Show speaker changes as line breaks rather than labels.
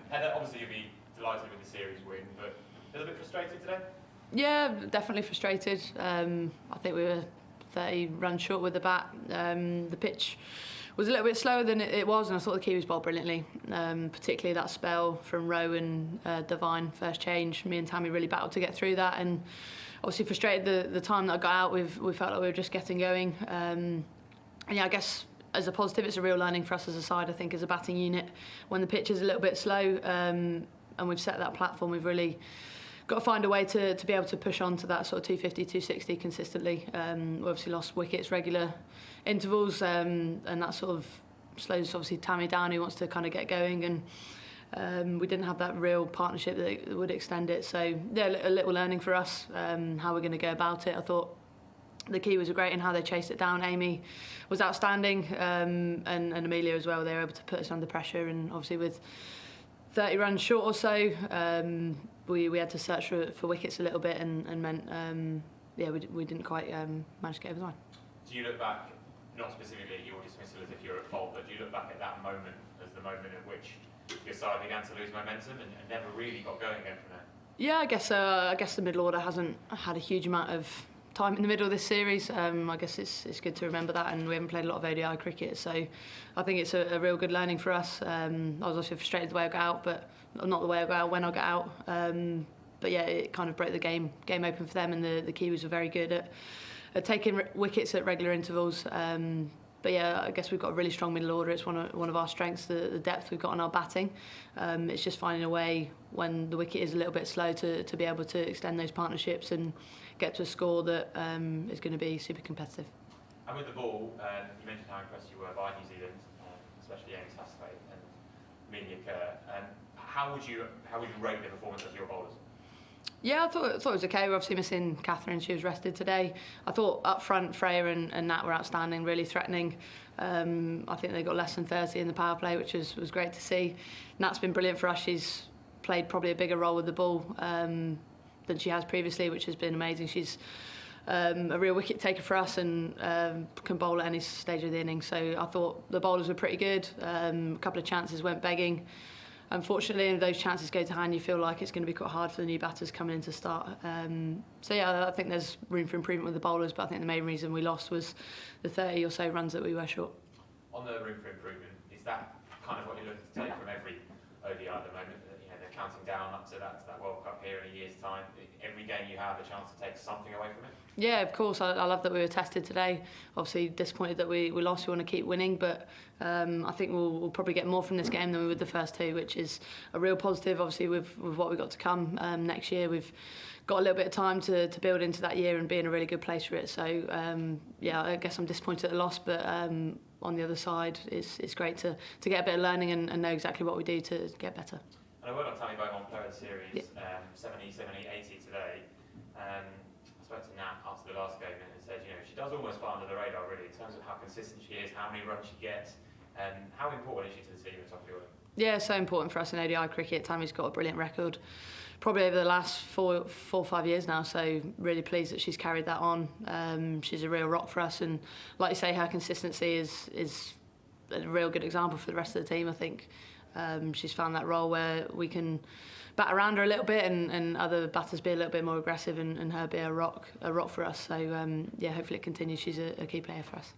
Heather, obviously you'll be delighted with the series win, but a little bit frustrated today?
Yeah, definitely frustrated. I think we were 30 runs short with the bat. The pitch was a little bit slower than it was, and I thought the Kiwis bowled brilliantly, particularly that spell from Rowe and Devine, first change. Me and Tammy really battled to get through that, and obviously frustrated the time that I got out. We felt like we were just getting going. And yeah, I guess as a positive, it's a real learning for us as a side, I think, as a batting unit. When the pitch is a little bit slow, and we've set that platform, we've really got to find a way to be able to push on to that sort of 250, 260 consistently. We obviously lost wickets, regular intervals, and that sort of slows obviously Tammy down, who wants to kind of get going, and we didn't have that real partnership that would extend it. So yeah, a little learning for us, how we're going to go about it. I thought the Kiwis were great in how they chased it down. Amy was outstanding, and Amelia as well. They were able to put us under pressure, and obviously with 30 runs short or so, we had to search for wickets a little bit, and meant yeah, we didn't quite manage to get over the line.
Do you look back, not specifically at your dismissal as if you're at fault, but do you look back at that moment as the moment at which your side began to lose momentum and never really got going again from there?
Yeah, I guess the middle order hasn't had a huge amount of time in the middle of this series. I guess it's good to remember that, and we haven't played a lot of ODI cricket, so I think it's a real good learning for us. I was also frustrated the way I got out, but not the way I got out, when I got out. But yeah, it kind of broke the game open for them, and the Kiwis were very good at taking wickets at regular intervals. But yeah, I guess we've got a really strong middle order. It's one of our strengths, the depth we've got in our batting. It's just finding a way when the wicket is a little bit slow to be able to extend those partnerships and get to a score that is going to be super competitive.
And with the ball, you mentioned how impressed you were by New Zealand, especially Amy Satterthwaite and Amelia Kerr. How would you rate the performance of your bowlers?
Yeah, I thought it was okay. We're obviously missing Catherine. She was rested today. I thought up front, Freya and Nat were outstanding, really threatening. I think they got less than 30 in the power play, which was great to see. Nat's been brilliant for us. She's played probably a bigger role with the ball than she has previously, which has been amazing. She's a real wicket taker for us, and can bowl at any stage of the innings. So I thought the bowlers were pretty good. A couple of chances went begging. Unfortunately, if those chances go to hand, you feel like it's going to be quite hard for the new batters coming in to start. So yeah, I think there's room for improvement with the bowlers, but I think the main reason we lost was the 30 or so runs that we were short.
On the room for improvement, is that kind of what you're looking to take from every ODI at the moment? You know, they're counting down up to that World Cup here in a year's time. Every game you have a chance to take something away from it?
Yeah, of course. I love that we were tested today. Obviously disappointed that we lost. We want to keep winning, but I think we'll probably get more from this game than we would the first two, which is a real positive. Obviously with what we've got to come next year, we've got a little bit of time to build into that year and be in a really good place for it. So yeah, I guess I'm disappointed at the loss, but on the other side, it's great to get a bit of learning and know exactly what we do to get better.
And I word on Tammy Beaumont, player of the series, yeah. 70, 80 today. I spoke to Nat after the last game and said, you know, she does almost fly under the radar really in terms of how consistent she is, how many runs she gets, and how important is she to the team at top of the order? Yeah,
so important for us in ODI cricket. Tammy's got a brilliant record, probably over the last four or 5 years now, so really pleased that she's carried that on. She's a real rock for us, and like you say, her consistency is a real good example for the rest of the team, I think. She's found that role where we can bat around her a little bit and other batters be a little bit more aggressive and her be a rock for us. So yeah, hopefully it continues. She's a key player for us.